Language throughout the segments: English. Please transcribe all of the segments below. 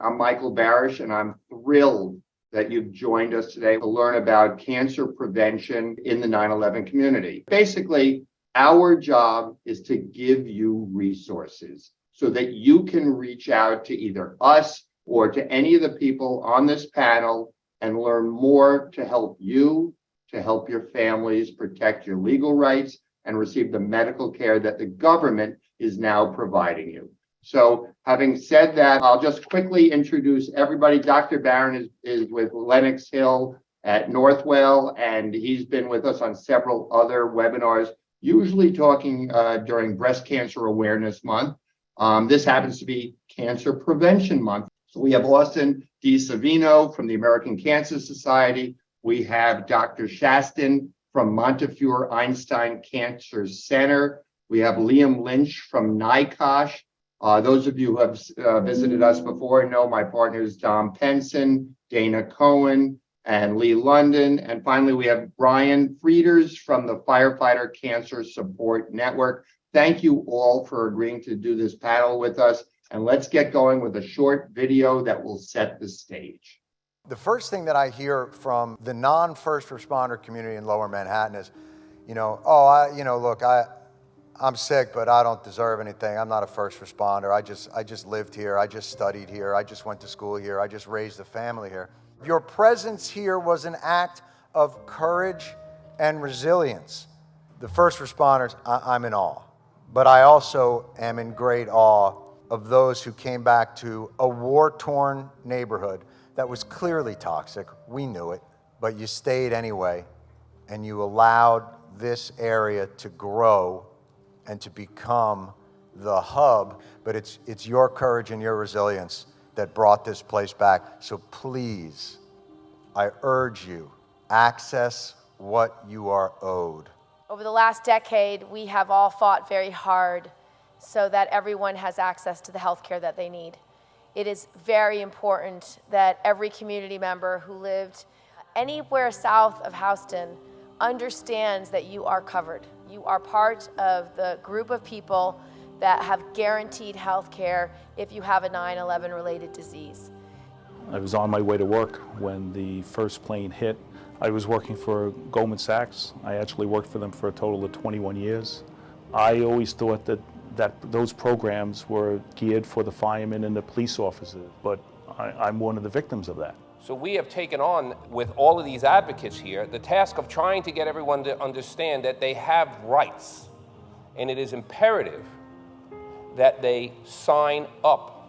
I'm Michael Barasch, and I'm thrilled that you've joined us today to learn about cancer prevention in the 9/11 community. Basically, our job is to give you resources so that you can reach out to either us or to any of the people on this panel and learn more to help you, to help your families protect your legal rights and receive the medical care that the government is now providing you. So having said that, I'll just quickly introduce everybody. Dr. Bryan is with Lenox Hill at Northwell, and he's been with us on several other webinars, usually talking during Breast Cancer Awareness Month. This happens to be Cancer Prevention Month. So we have DeSavino from the American Cancer Society. We have Dr. Shastri from Montefiore Einstein Cancer Center. We have Lynch from NYCOSH. Those of you who have visited us before know my partners, Penson, Dana Cohen, and Lee London. And finally, we have Bryan from the Firefighter Cancer Support Network. Thank you all for agreeing to do this panel with us. And let's get going with a short video that will set the stage. The first thing that I hear from the non-first responder community in Lower Manhattan is, I'm sick, but I don't deserve anything. I'm not a first responder. I just lived here. I just studied here. I just went to school here. I just raised a family here. Your presence here was an act of courage and resilience. The first responders, I'm in awe. But I also am in great awe of those who came back to a war-torn neighborhood that was clearly toxic. We knew it, but you stayed anyway, and you allowed this area to grow and to become the hub. But it's your courage and your resilience that brought this place back. So please, I urge you, access what you are owed. Over the last decade, we have all fought very hard so that everyone has access to the health care that they need. It is very important that every community member who lived anywhere south of Houston understands that you are covered. You are part of the group of people that have guaranteed health care if you have a 9/11 related disease. I was on my way to work when the first plane hit. I was working for Goldman Sachs. I actually worked for them for a total of 21 years. I always thought that those programs were geared for the firemen and the police officers, but I'm one of the victims of that. So we have taken on, with all of these advocates here, the task of trying to get everyone to understand that they have rights, and it is imperative that they sign up.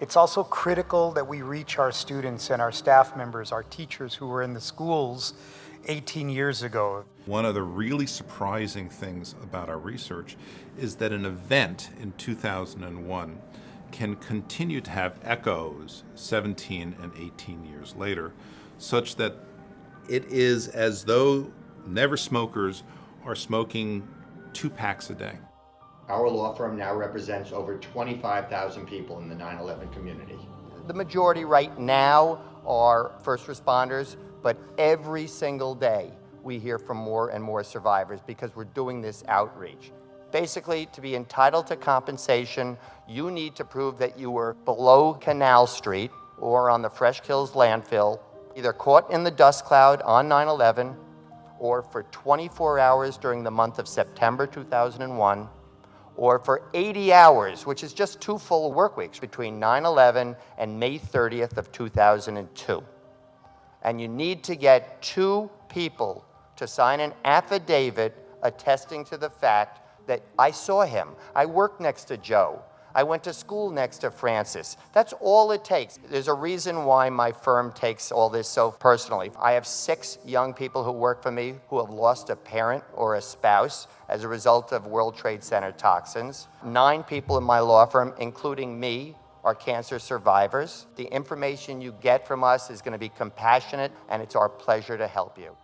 It's also critical that we reach our students and our staff members, our teachers who were in the schools 18 years ago. One of the really surprising things about our research is that an event in 2001 can continue to have echoes 17 and 18 years later, such that it is as though never smokers are smoking 2 packs a day. Our law firm now represents over 25,000 people in the 9/11 community. The majority right now are first responders, but every single day we hear from more and more survivors because we're doing this outreach. Basically, to be entitled to compensation, you need to prove that you were below Canal Street or on the Fresh Kills landfill, either caught in the dust cloud on 9/11 or for 24 hours during the month of September 2001, or for 80 hours, which is just 2 full work weeks between 9/11 and May 30th of 2002. And you need to get 2 people to sign an affidavit attesting to the fact that I saw him. I worked next to Joe. I went to school next to Francis. That's all it takes. There's a reason why my firm takes all this so personally. I have 6 young people who work for me who have lost a parent or a spouse as a result of World Trade Center toxins. 9 people in my law firm, including me, are cancer survivors. The information you get from us is going to be compassionate, and it's our pleasure to help you.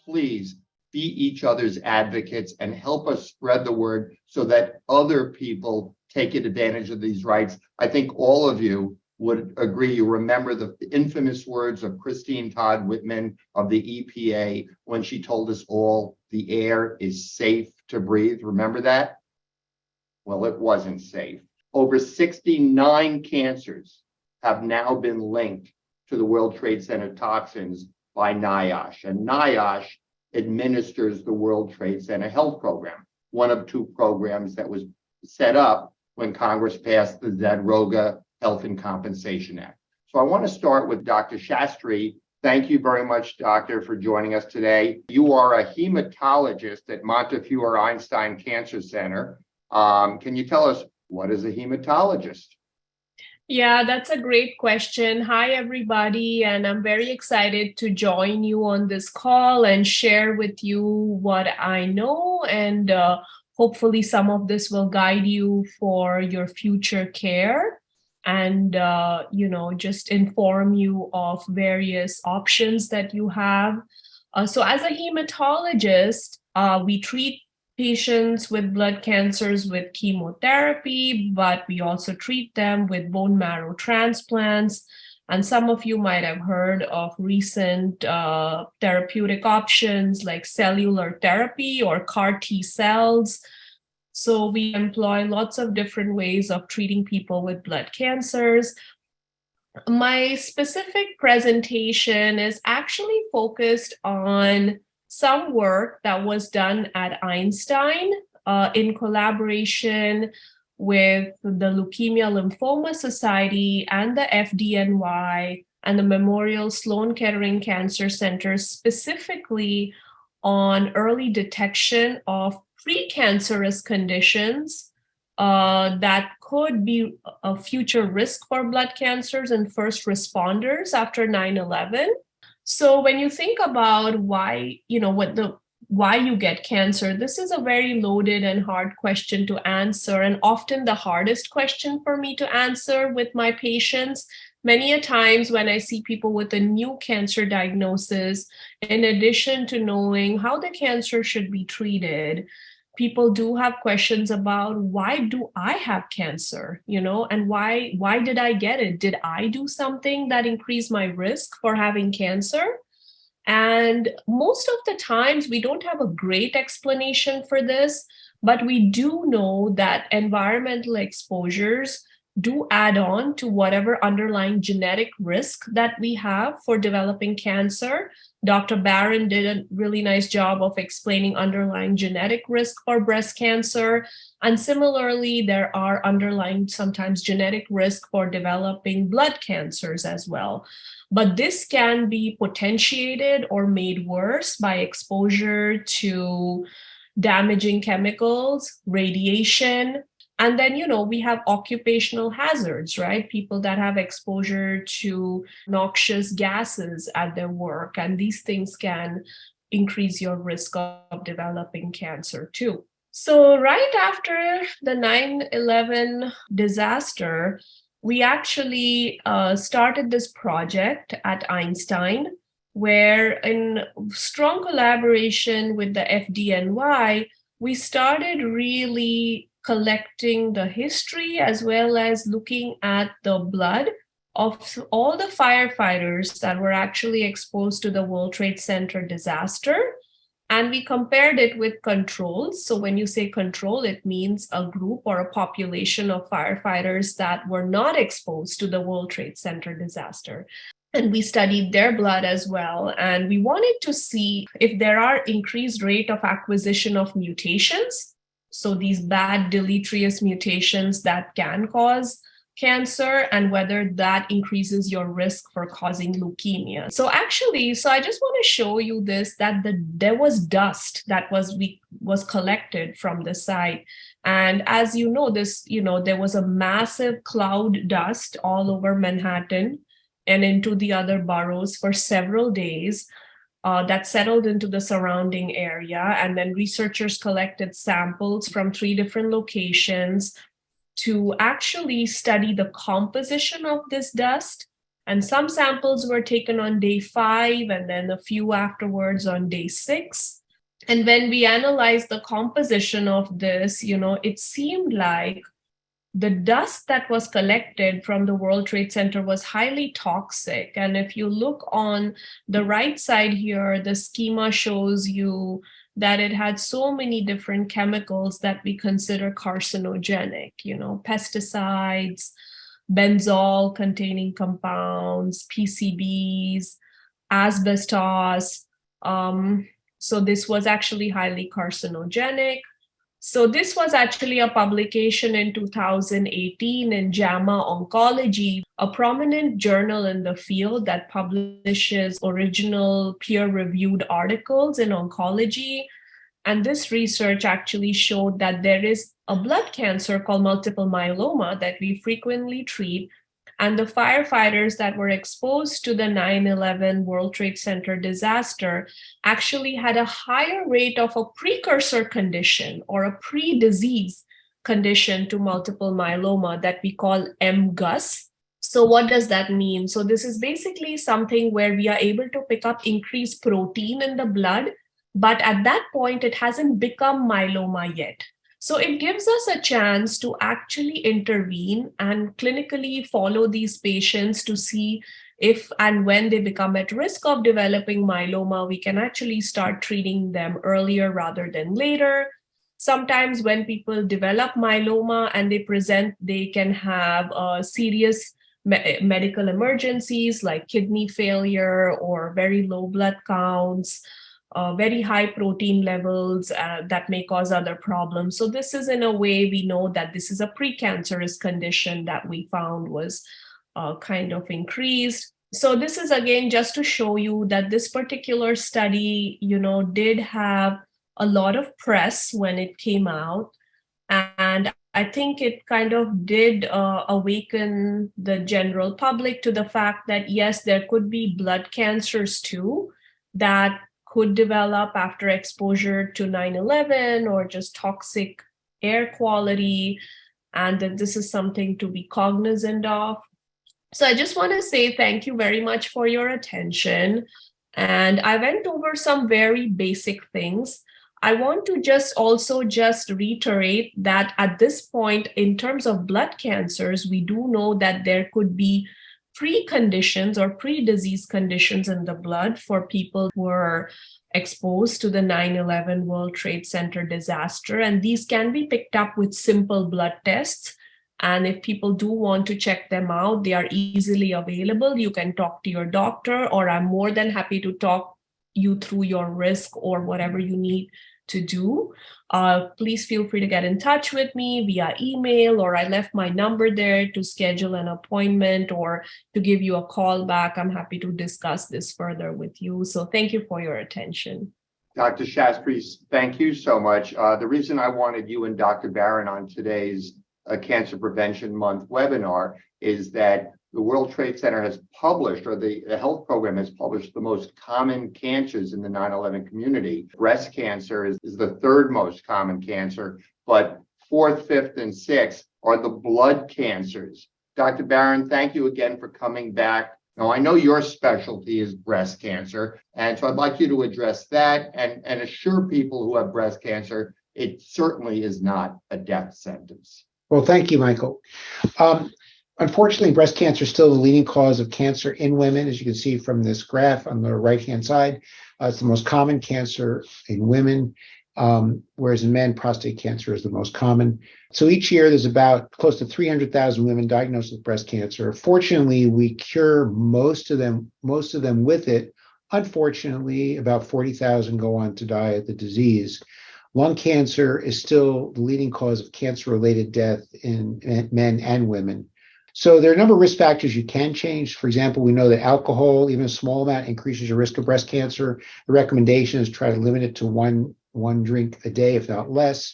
Please be each other's advocates and help us spread the word so that other people take advantage of these rights. I think all of you would agree. You remember the infamous words of Christine Todd Whitman of the EPA when she told us all the air is safe to breathe. Remember that? Well, it wasn't safe. Over 69 cancers have now been linked to the World Trade Center toxins by NYCOSH. And NYCOSH administers the World Trade Center Health Program, one of two programs that was set up when Congress passed the Zadroga Health and Compensation Act. So I want to start with Dr. Shastri. Thank you very much, Doctor, for joining us today. You are a hematologist at Montefiore Einstein Cancer Center. Can you tell us, what is a hematologist? Yeah, that's a great question. Hi, everybody. And I'm very excited to join you on this call and share with you what I know. And hopefully some of this will guide you for your future care and, just inform you of various options that you have. So as a hematologist, we treat patients with blood cancers with chemotherapy, but we also treat them with bone marrow transplants. And some of you might have heard of recent therapeutic options like cellular therapy or CAR T cells. So we employ lots of different ways of treating people with blood cancers. My specific presentation is actually focused on some work that was done at Einstein in collaboration with the Leukemia Lymphoma Society and the FDNY and the Memorial Sloan Kettering Cancer Center, specifically on early detection of precancerous conditions that could be a future risk for blood cancers in first responders after 9/11. So when you think about why you get cancer, this is a very loaded and hard question to answer, and often the hardest question for me to answer with my patients. Many a times when I see people with a new cancer diagnosis, in addition to knowing how the cancer should be treated, people do have questions about, why do I have cancer, and why did I get it? Did I do something that increased my risk for having cancer? And most of the times we don't have a great explanation for this, but we do know that environmental exposures do add on to whatever underlying genetic risk that we have for developing cancer. Dr. Bryan did a really nice job of explaining underlying genetic risk for breast cancer. And similarly, there are underlying sometimes genetic risk for developing blood cancers as well. But this can be potentiated or made worse by exposure to damaging chemicals, radiation. And then, we have occupational hazards, right? People that have exposure to noxious gases at their work. And these things can increase your risk of developing cancer too. So right after the 9/11 disaster, we actually started this project at Einstein, where in strong collaboration with the FDNY, we started really collecting the history as well as looking at the blood of all the firefighters that were actually exposed to the World Trade Center disaster. And we compared it with controls. So when you say control, it means a group or a population of firefighters that were not exposed to the World Trade Center disaster. And we studied their blood as well. And we wanted to see if there are increased rate of acquisition of mutations. So these bad deleterious mutations that can cause cancer, and whether that increases your risk for causing leukemia. So I just want to show you this, that there was dust that was collected from the site. And as you know, there was a massive cloud dust all over Manhattan and into the other boroughs for several days. That settled into the surrounding area. And then researchers collected samples from 3 different locations to actually study the composition of this dust. And some samples were taken on day 5 and then a few afterwards on day 6. And when we analyzed the composition of this, it seemed like the dust that was collected from the World Trade Center was highly toxic. And if you look on the right side here, the schema shows you that it had so many different chemicals that we consider carcinogenic, pesticides, benzol containing compounds, PCBs, asbestos. So this was actually highly carcinogenic. So this was actually a publication in 2018 in JAMA Oncology, a prominent journal in the field that publishes original peer-reviewed articles in oncology. And this research actually showed that there is a blood cancer called multiple myeloma that we frequently treat. And the firefighters that were exposed to the 9/11 World Trade Center disaster actually had a higher rate of a precursor condition or a pre-disease condition to multiple myeloma that we call MGUS. So what does that mean? So this is basically something where we are able to pick up increased protein in the blood, but at that point, it hasn't become myeloma yet. So it gives us a chance to actually intervene and clinically follow these patients to see if and when they become at risk of developing myeloma, we can actually start treating them earlier rather than later. Sometimes when people develop myeloma and they present, they can have serious medical emergencies like kidney failure or very low blood counts. Very high protein levels that may cause other problems. So this is, in a way, we know that this is a precancerous condition that we found was kind of increased. So this is, again, just to show you that this particular study, did have a lot of press when it came out. And I think it kind of did awaken the general public to the fact that, yes, there could be blood cancers too that could develop after exposure to 9/11 or just toxic air quality, and that this is something to be cognizant of. So I just want to say thank you very much for your attention. And I went over some very basic things. I want to just reiterate that at this point, in terms of blood cancers, we do know that there could be preconditions or pre-disease conditions in the blood for people who are exposed to the 9/11 World Trade Center disaster. And these can be picked up with simple blood tests. And if people do want to check them out, they are easily available. You can talk to your doctor, or I'm more than happy to talk you through your risk or whatever you need to do. Please feel free to get in touch with me via email, or I left my number there to schedule an appointment or to give you a call back. I'm happy to discuss this further with you. So thank you for your attention. Dr. Shastri, thank you so much. The reason I wanted you and Dr. Bryan on today's Cancer Prevention Month webinar is that the World Trade Center has published, or the health program has published, the most common cancers in the 9/11 community. Breast cancer is the third most common cancer, but fourth, fifth, and sixth are the blood cancers. Dr. Bryan, thank you again for coming back. Now, I know your specialty is breast cancer, and so I'd like you to address that and assure people who have breast cancer it certainly is not a death sentence. Well, thank you, Michael. Unfortunately, breast cancer is still the leading cause of cancer in women, as you can see from this graph on the right-hand side. It's the most common cancer in women, whereas in men, prostate cancer is the most common. So each year, there's about close to 300,000 women diagnosed with breast cancer. Fortunately, we cure most of them with it. Unfortunately, about 40,000 go on to die of the disease. Lung cancer is still the leading cause of cancer-related death in men and women. So there are a number of risk factors you can change. For example, we know that alcohol, even a small amount, increases your risk of breast cancer. The recommendation is try to limit it to one drink a day, if not less.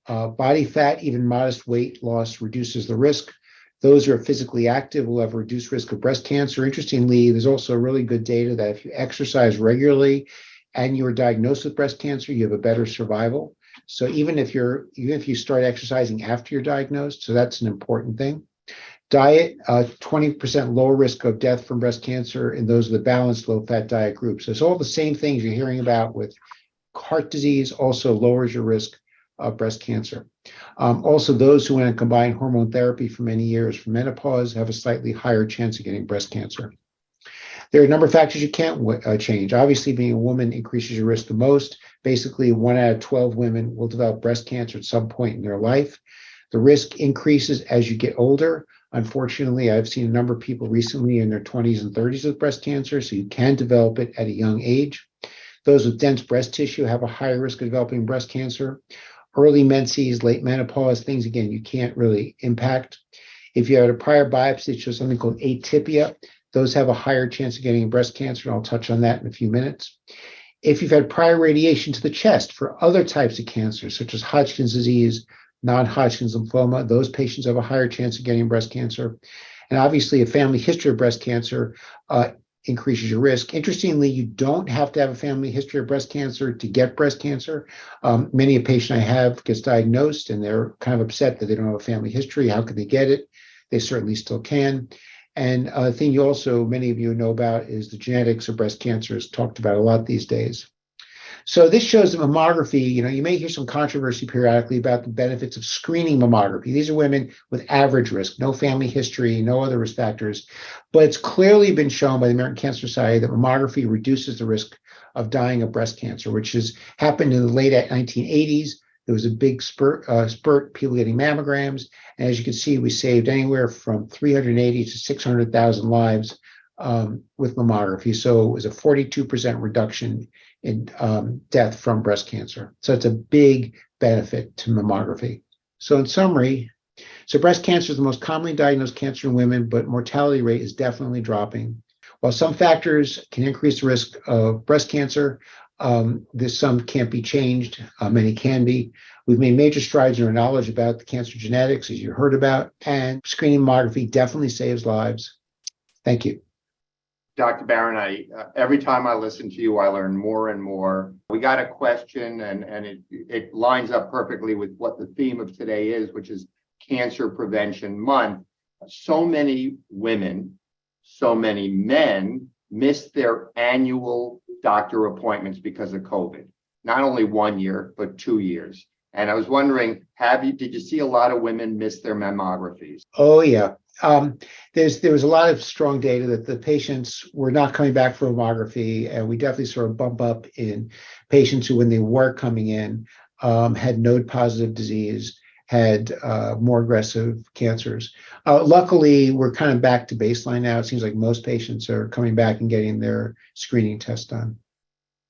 Body fat, even modest weight loss reduces the risk. Those who are physically active will have a reduced risk of breast cancer. Interestingly, there's also really good data that if you exercise regularly and you're diagnosed with breast cancer, you have a better survival. So even if you start exercising after you're diagnosed, so that's an important thing. Diet, 20% lower risk of death from breast cancer in those with a balanced low-fat diet group. So it's all the same things you're hearing about with heart disease, also lowers your risk of breast cancer. Also, those who went on combined hormone therapy for many years for menopause have a slightly higher chance of getting breast cancer. There are a number of factors you can't change. Obviously, being a woman increases your risk the most. Basically, 1 out of 12 women will develop breast cancer at some point in their life. The risk increases as you get older. Unfortunately, I've seen a number of people recently in their 20s and 30s with breast cancer, so you can develop it at a young age. Those with dense breast tissue have a higher risk of developing breast cancer. Early menses, late menopause, things, again, you can't really impact. If you had a prior biopsy that shows something called atypia, those have a higher chance of getting breast cancer, and I'll touch on that in a few minutes. If you've had prior radiation to the chest for other types of cancer, such as Hodgkin's disease, non-Hodgkin's lymphoma, those patients have a higher chance of getting breast cancer. And obviously, a family history of breast cancer increases your risk. Interestingly, you don't have to have a family history of breast cancer to get breast cancer. Many a patient I have gets diagnosed and they're kind of upset that they don't have a family history. How could they get it? They certainly still can. And a thing you also, many of you know about is the genetics of breast cancer is talked about a lot these days. So this shows that mammography, you may hear some controversy periodically about the benefits of screening mammography. These are women with average risk, no family history, no other risk factors. But it's clearly been shown by the American Cancer Society that mammography reduces the risk of dying of breast cancer, which has happened in the late 1980s. There was a big spurt, people getting mammograms. And as you can see, we saved anywhere from 380 to 600,000 lives with mammography. So it was a 42% reduction in death from breast cancer. So it's a big benefit to mammography. So in summary, breast cancer is the most commonly diagnosed cancer in women, but mortality rate is definitely dropping. While some factors can increase the risk of breast cancer, some can't be changed, many can be. We've made major strides in our knowledge about the cancer genetics, as you heard about, and screening mammography definitely saves lives. Thank you. Dr. Barron, every time I listen to you, I learn more and more. We got a question, and it lines up perfectly with what the theme of today is, which is Cancer Prevention Month. So many women, so many men miss their annual doctor appointments because of COVID. Not only 1 year, but 2 years. And I was wondering, did you see a lot of women miss their mammographies? Oh, yeah. There was a lot of strong data that the patients were not coming back for mammography, and we definitely saw a bump up in patients who, when they were coming in, had node-positive disease, had more aggressive cancers. Luckily, we're kind of back to baseline now. It seems like most patients are coming back and getting their screening test done.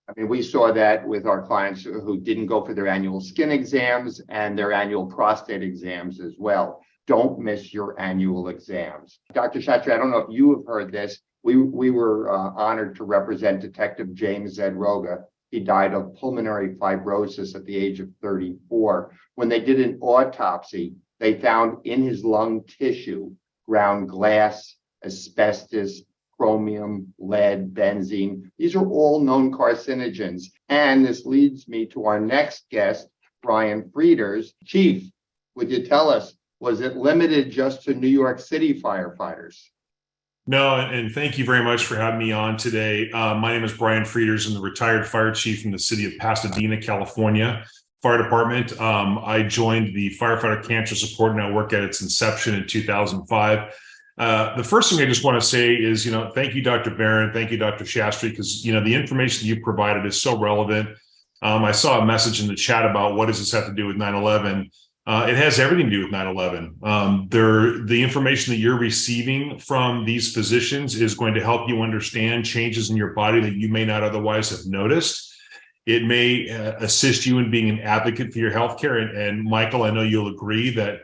I mean, we saw that with our clients who didn't go for their annual skin exams and their annual prostate exams as well. Don't miss your annual exams. Dr. Shastri, I don't know if you have heard this. We were honored to represent Detective James Zedroga. He died of pulmonary fibrosis at the age of 34. When they did an autopsy, they found in his lung tissue ground glass, asbestos, chromium, lead, benzene. These are all known carcinogens. And this leads me to our next guest, Bryan Frieders. Chief, would you tell us, was it limited just to New York City firefighters? No, and thank you very much for having me on today. My name is Bryan Frieders. I'm the retired fire chief from the city of Pasadena, California Fire Department. I joined the Firefighter Cancer Support Network at its inception in 2005. The first thing I just want to say is, thank you, Dr. Barron. Thank you, Dr. Shastri, because, the information you provided is so relevant. I saw a message in the chat about what does this have to do with 9/11. It has everything to do with 9/11. The information that you're receiving from these physicians is going to help you understand changes in your body that you may not otherwise have noticed. It may assist you in being an advocate for your healthcare. And Michael, I know you'll agree that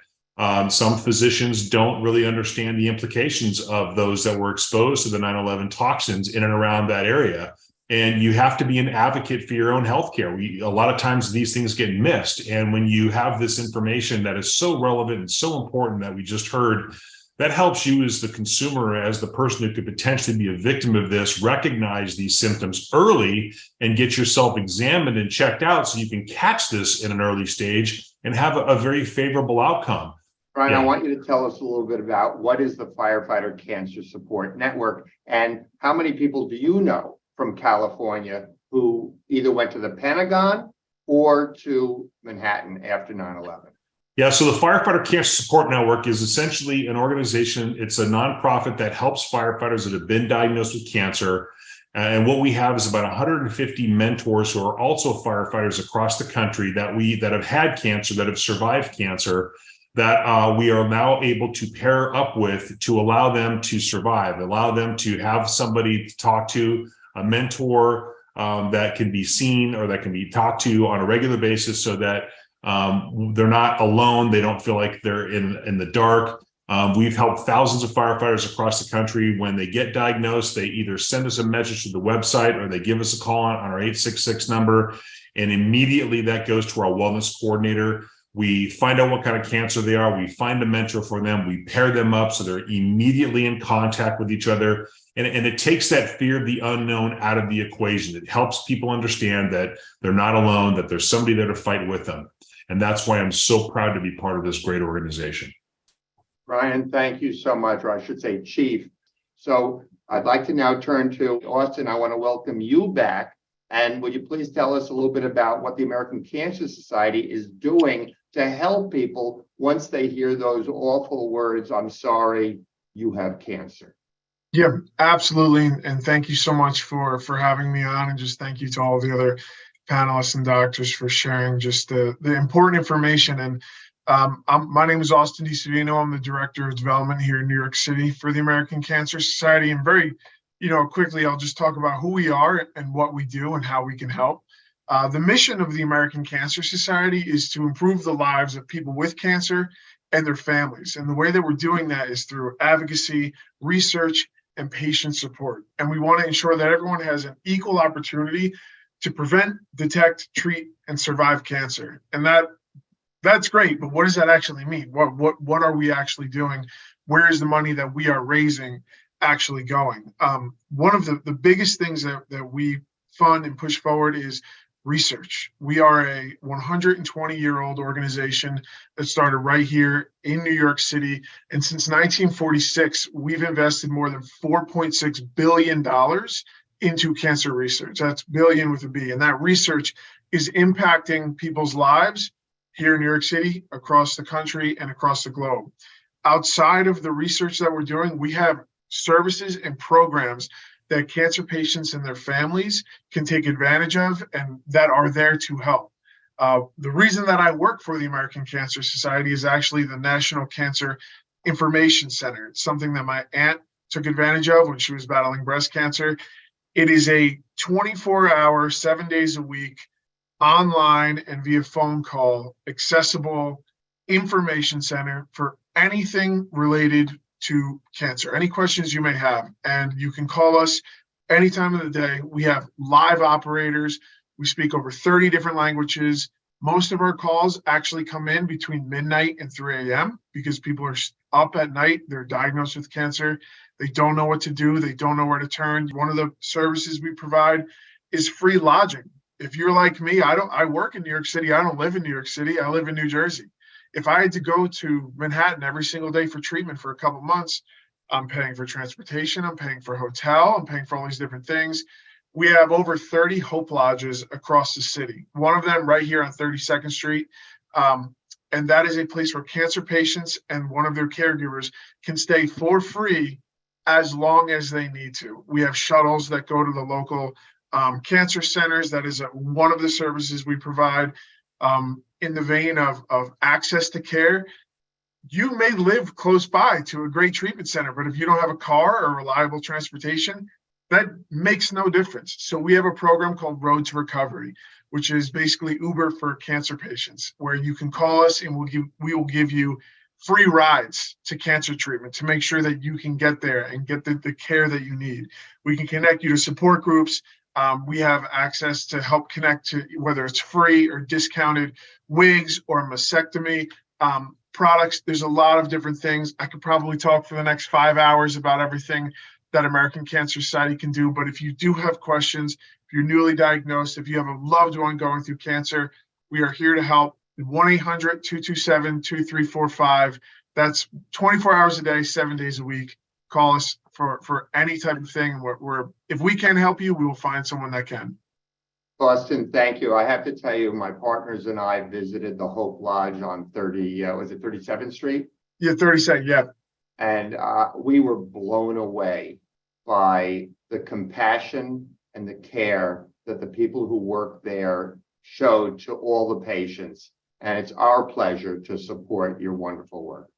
some physicians don't really understand the implications of those that were exposed to the 9/11 toxins in and around that area. And you have to be an advocate for your own healthcare. A lot of times these things get missed. And when you have this information that is so relevant and so important that we just heard, that helps you as the consumer, as the person who could potentially be a victim of this, recognize these symptoms early and get yourself examined and checked out so you can catch this in an early stage and have a very favorable outcome. Bryan, I want you to tell us a little bit about what is the Firefighter Cancer Support Network and how many people do you know from California who either went to the Pentagon or to Manhattan after 9/11? Yeah, so the Firefighter Cancer Support Network is essentially an organization. It's a nonprofit that helps firefighters that have been diagnosed with cancer. And what we have is about 150 mentors who are also firefighters across the country that have had cancer, that have survived cancer, that we are now able to pair up with to allow them to survive, allow them to have somebody to talk to, a mentor that can be seen or that can be talked to on a regular basis, so that they're not alone. They don't feel like they're in the dark. We've helped thousands of firefighters across the country. When they get diagnosed, they either send us a message to the website or they give us a call on our 866 number. And immediately that goes to our wellness coordinator. We find out what kind of cancer they are. We find a mentor for them. We pair them up so they're immediately in contact with each other. And it takes that fear of the unknown out of the equation. It helps people understand that they're not alone, that there's somebody there to fight with them. And that's why I'm so proud to be part of this great organization. Bryan, thank you so much, or I should say Chief. So I'd like to now turn to Austin. I want to welcome you back. And would you please tell us a little bit about what the American Cancer Society is doing to help people once they hear those awful words, "I'm sorry, you have cancer"? Yeah, absolutely. And thank you so much for having me on. And just thank you to all the other panelists and doctors for sharing just the important information. And my name is Austin DeSavino. I'm the Director of Development here in New York City for the American Cancer Society. And very, quickly, I'll just talk about who we are and what we do and how we can help. The mission of the American Cancer Society is to improve the lives of people with cancer and their families. And the way that we're doing that is through advocacy, research, and patient support. And we want to ensure that everyone has an equal opportunity to prevent, detect, treat, and survive cancer. And that's great, but what does that actually mean? What are we actually doing? Where is the money that we are raising actually going? One of the biggest things that we fund and push forward is research. We are a 120-year-old organization that started right here in New York City. And since 1946, we've invested more than $4.6 billion into cancer research. That's billion with a B. And that research is impacting people's lives here in New York City, across the country, and across the globe. Outside of the research that we're doing, we have services and programs that cancer patients and their families can take advantage of and that are there to help. The reason that I work for the American Cancer Society is actually the National Cancer Information Center. It's something that my aunt took advantage of when she was battling breast cancer. It is a 24-hour, 7 days a week, online and via phone call, accessible information center for anything related to cancer, any questions you may have. And you can call us any time of the day. We have live operators. We speak over 30 different languages. Most of our calls actually come in between midnight and 3 a.m. because people are up at night. They're diagnosed with cancer. They don't know what to do. They don't know where to turn. One of the services we provide is free lodging. If you're like me, I work in New York City. I don't live in New York City. I live in New Jersey. If I had to go to Manhattan every single day for treatment for a couple months, I'm paying for transportation. I'm paying for hotel. I'm paying for all these different things. We have over 30 Hope Lodges across the city. One of them right here on 32nd Street. And that is a place where cancer patients and one of their caregivers can stay for free as long as they need to. We have shuttles that go to the local cancer centers. That is one of the services we provide. In the vein of access to care, you may live close by to a great treatment center, but if you don't have a car or reliable transportation, that makes no difference. So we have a program called Road to Recovery, which is basically Uber for cancer patients, where you can call us and we will give you free rides to cancer treatment to make sure that you can get there and get the care that you need. We can connect you to support groups. We have access to help connect to whether it's free or discounted wigs or mastectomy products. There's a lot of different things. I could probably talk for the next 5 hours about everything that American Cancer Society can do. But if you do have questions, if you're newly diagnosed, if you have a loved one going through cancer, we are here to help. 1-800-227-2345. That's 24 hours a day, 7 days a week. Call us for any type of thing. If we can help you, we will find someone that can. Austin, thank you. I have to tell you, my partners and I visited the Hope Lodge on 37th Street? Yeah, 32nd, yeah. And we were blown away by the compassion and the care that the people who work there showed to all the patients. And it's our pleasure to support your wonderful work.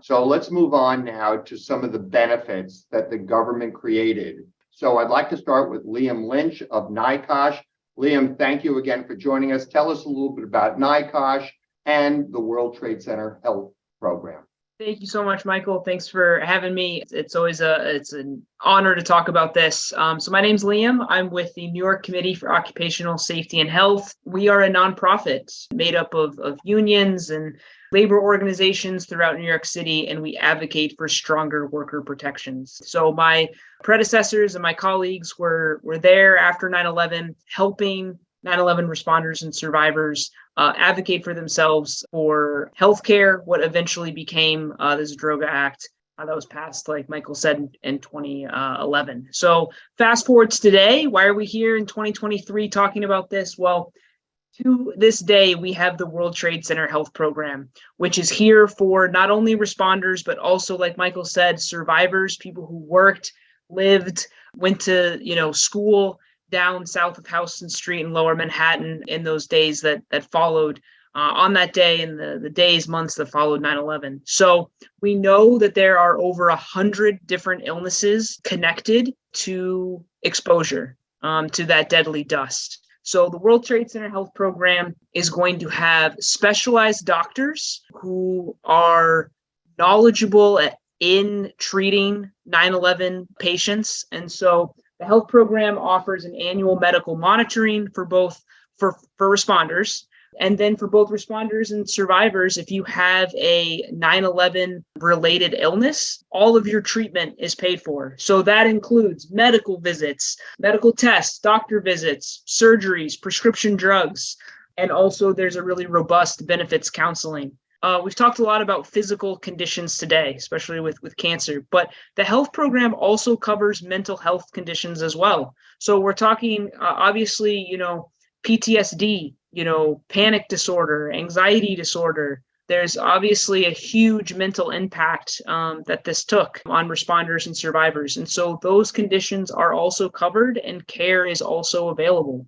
So let's move on now to some of the benefits that the government created. So I'd like to start with Liam Lynch of NYCOSH. Liam, thank you again for joining us. Tell us a little bit about NYCOSH and the World Trade Center Health Program. Thank you so much, Michael. Thanks for having me. It's always an honor to talk about this. So my name's Liam. I'm with the New York Committee for Occupational Safety and Health. We are a nonprofit made up of unions and labor organizations throughout New York City, and we advocate for stronger worker protections. So my predecessors and my colleagues were there after 9/11, helping 9/11 responders and survivors advocate for themselves for healthcare, what eventually became the Zadroga Act that was passed, like Michael said, in 2011. So fast forward to today, why are we here in 2023 talking about this? Well, to this day, we have the World Trade Center Health Program, which is here for not only responders, but also, like Michael said, survivors, people who worked, lived, went to school down south of Houston Street in Lower Manhattan in those days that followed on that day and the days, months that followed 9/11. So we know that there are over 100 different illnesses connected to exposure to that deadly dust. So the World Trade Center Health Program is going to have specialized doctors who are knowledgeable in treating 9/11 patients. And so the health program offers an annual medical monitoring for responders. And then for both responders and survivors, if you have a 9/11 related illness, all of your treatment is paid for. So that includes medical visits, medical tests, doctor visits, surgeries, prescription drugs, and also there's a really robust benefits counseling. We've talked a lot about physical conditions today, especially with cancer, but the health program also covers mental health conditions as well. So we're talking, obviously, PTSD, panic disorder, anxiety disorder. There's obviously a huge mental impact that this took on responders and survivors. And so those conditions are also covered and care is also available.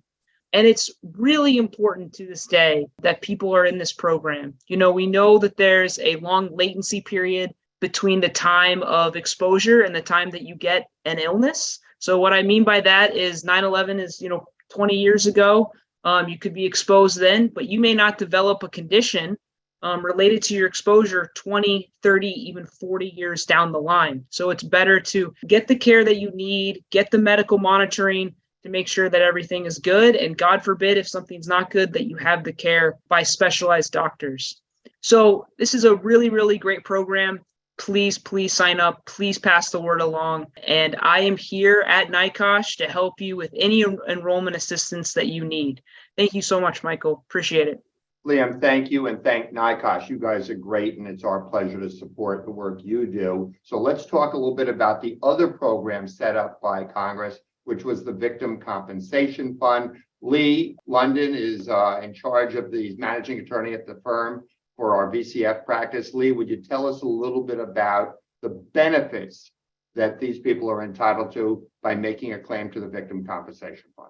And it's really important to this day that people are in this program. We know that there's a long latency period between the time of exposure and the time that you get an illness. So what I mean by that is 9/11 is, 20 years ago. You could be exposed then, but you may not develop a condition related to your exposure 20, 30, even 40 years down the line. So it's better to get the care that you need, get the medical monitoring to make sure that everything is good. And God forbid, if something's not good, that you have the care by specialized doctors. So this is a really, really great program. Please sign up. Please pass the word along. And I am here at NYCOSH to help you with any enrollment assistance that you need. Thank you so much, Michael. Appreciate it. Liam, thank you, and thank NYCOSH. You guys are great, and it's our pleasure to support the work you do. So let's talk a little bit about the other program set up by Congress, which was the Victim Compensation Fund. Lee London is in charge of the managing attorney at the firm for our VCF practice. Lee, would you tell us a little bit about the benefits that these people are entitled to by making a claim to the Victim Compensation Fund?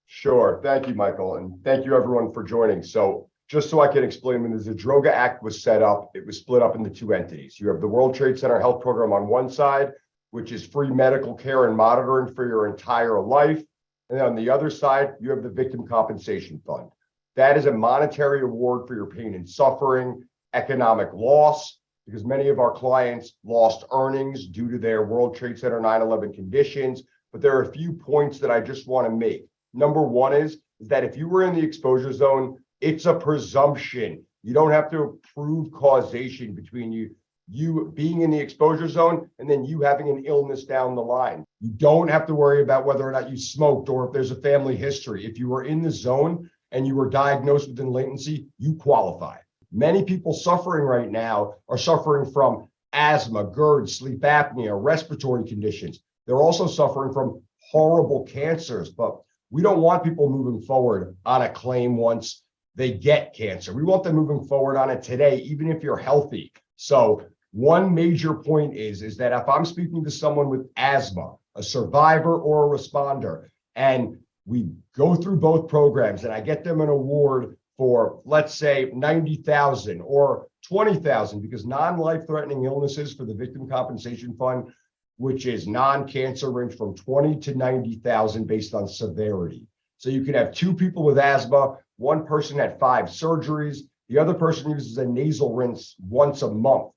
Sure. Thank you, Michael. And thank you, everyone, for joining. So just so I can explain, when the Zadroga Act was set up, it was split up into two entities. You have the World Trade Center Health Program on one side, which is free medical care and monitoring for your entire life. And then on the other side, you have the Victim Compensation Fund. That is a monetary award for your pain and suffering, economic loss, because many of our clients lost earnings due to their World Trade Center 9/11 conditions. But there are a few points that I just want to make. Number one is that if you were in the exposure zone, it's a presumption. You don't have to prove causation between you being in the exposure zone and then you having an illness down the line. You don't have to worry about whether or not you smoked or if there's a family history. If you were in the zone and you were diagnosed within latency, you qualify. Many people suffering right now are suffering from asthma, GERD, sleep apnea, respiratory conditions. They're also suffering from horrible cancers. But we don't want people moving forward on a claim once they get cancer. We want them moving forward on it today, even if you're healthy. So one major point is that if I'm speaking to someone with asthma, a survivor or a responder, and we go through both programs and I get them an award for, let's say, 90,000 or 20,000, because non-life-threatening illnesses for the Victim Compensation Fund, which is non-cancer, range from 20 to 90,000 based on severity. So you could have two people with asthma, one person had 5 surgeries, the other person uses a nasal rinse once a month.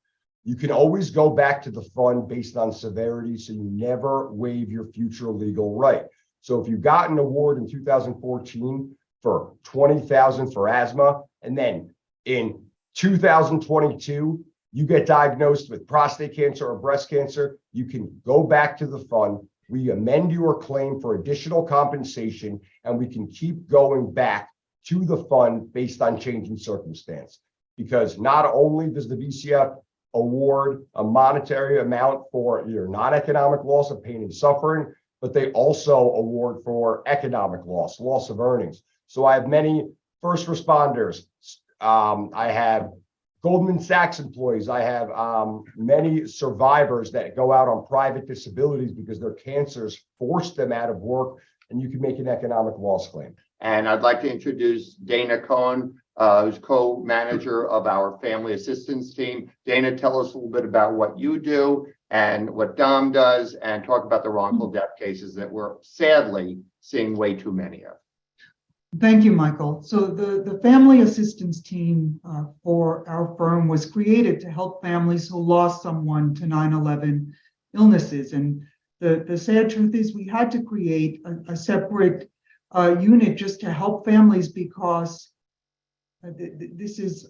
You can always go back to the fund based on severity, so you never waive your future legal right. So if you got an award in 2014 for 20,000 for asthma, and then in 2022, you get diagnosed with prostate cancer or breast cancer, you can go back to the fund. We amend your claim for additional compensation, and we can keep going back to the fund based on change in circumstance. Because not only does the VCF award a monetary amount for your non-economic loss of pain and suffering, but they also award for economic loss, loss of earnings. So I have many first responders. I have Goldman Sachs employees. I have many survivors that go out on private disabilities because their cancers forced them out of work, and you can make an economic loss claim. And I'd like to introduce Dana Cohen, who's co-manager of our family assistance team. Dana, tell us a little bit about what you do and what Dom does, and talk about the wrongful death cases that we're sadly seeing way too many of. Thank you, Michael. So the family assistance team for our firm was created to help families who lost someone to 9/11 illnesses. And the sad truth is we had to create a separate unit just to help families, because this is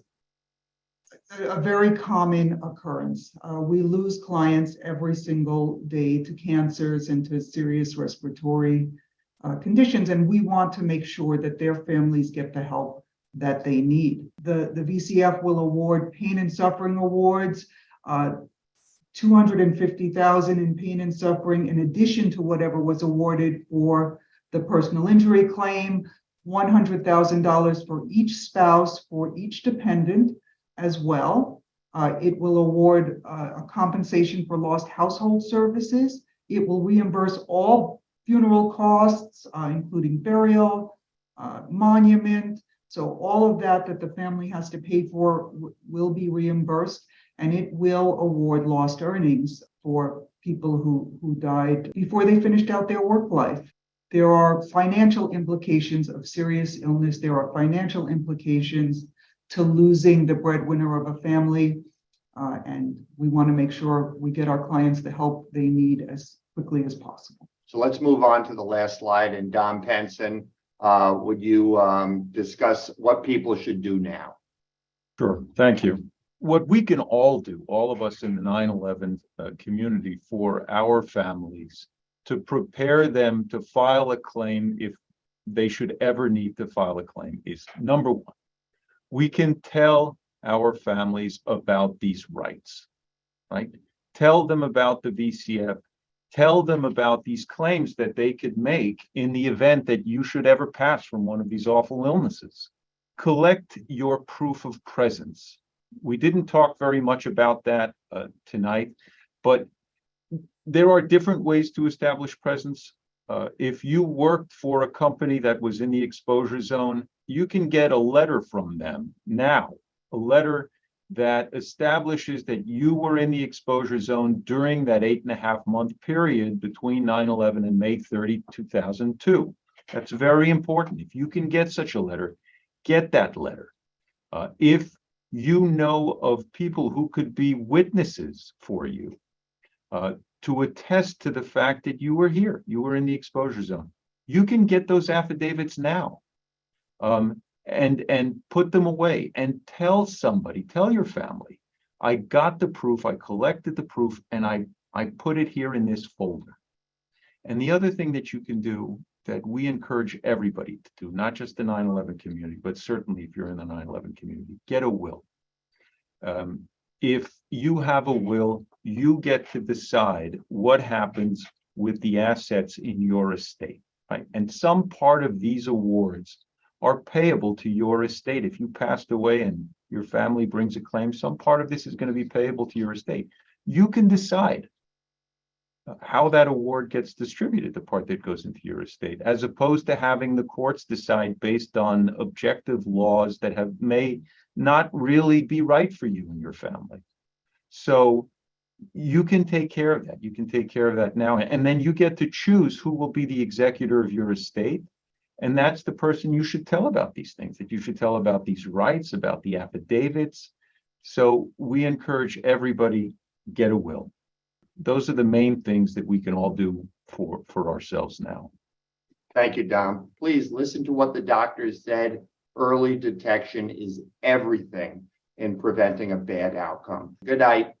a very common occurrence. We lose clients every single day to cancers and to serious respiratory conditions, and we want to make sure that their families get the help that they need. The VCF will award pain and suffering awards, $250,000 in pain and suffering, in addition to whatever was awarded for the personal injury claim, $100,000 for each spouse, for each dependent as well. It will award a compensation for lost household services. It will reimburse all funeral costs, including burial, monument. So all of that the family has to pay for will be reimbursed, and it will award lost earnings for people who died before they finished out their work life. There are financial implications of serious illness. There are financial implications to losing the breadwinner of a family, and we want to make sure we get our clients the help they need as quickly as possible. So let's move on to the last slide. And Dom Penson, would you discuss what people should do now? Sure, thank you. What we can all do, all of us in the 9/11 community, for our families, to prepare them to file a claim if they should ever need to file a claim, is number one, we can tell our families about these rights, right? Tell them about the VCF. Tell them about these claims that they could make in the event that you should ever pass from one of these awful illnesses. Collect your proof of presence. We didn't talk very much about that tonight, but there are different ways to establish presence. If you worked for a company that was in the exposure zone, you can get a letter from them now, a letter that establishes that you were in the exposure zone during that 8.5-month period between 9/11 and May 30, 2002. That's very important. If you can get such a letter, get that letter. If you know of people who could be witnesses for you to attest to the fact that you were here, you were in the exposure zone, you can get those affidavits now. And put them away and tell somebody, tell your family, I got the proof, I collected the proof, and I put it here in this folder. And the other thing that you can do that we encourage everybody to do, not just the 9/11 community, but certainly if you're in the 9/11 community, get a will. If you have a will, you get to decide what happens with the assets in your estate. right? And some part of these awards are payable to your estate. If you passed away and your family brings a claim, some part of this is going to be payable to your estate. You can decide how that award gets distributed, the part that goes into your estate, as opposed to having the courts decide based on objective laws that may not really be right for you and your family. So you can take care of that. You can take care of that now. And then you get to choose who will be the executor of your estate. And that's the person you should tell about these things, that you should tell about these rights, about the affidavits. So we encourage everybody, get a will. Those are the main things that we can all do for ourselves now. Thank you, Dom. Please listen to what the doctors said. Early detection is everything in preventing a bad outcome. Good night.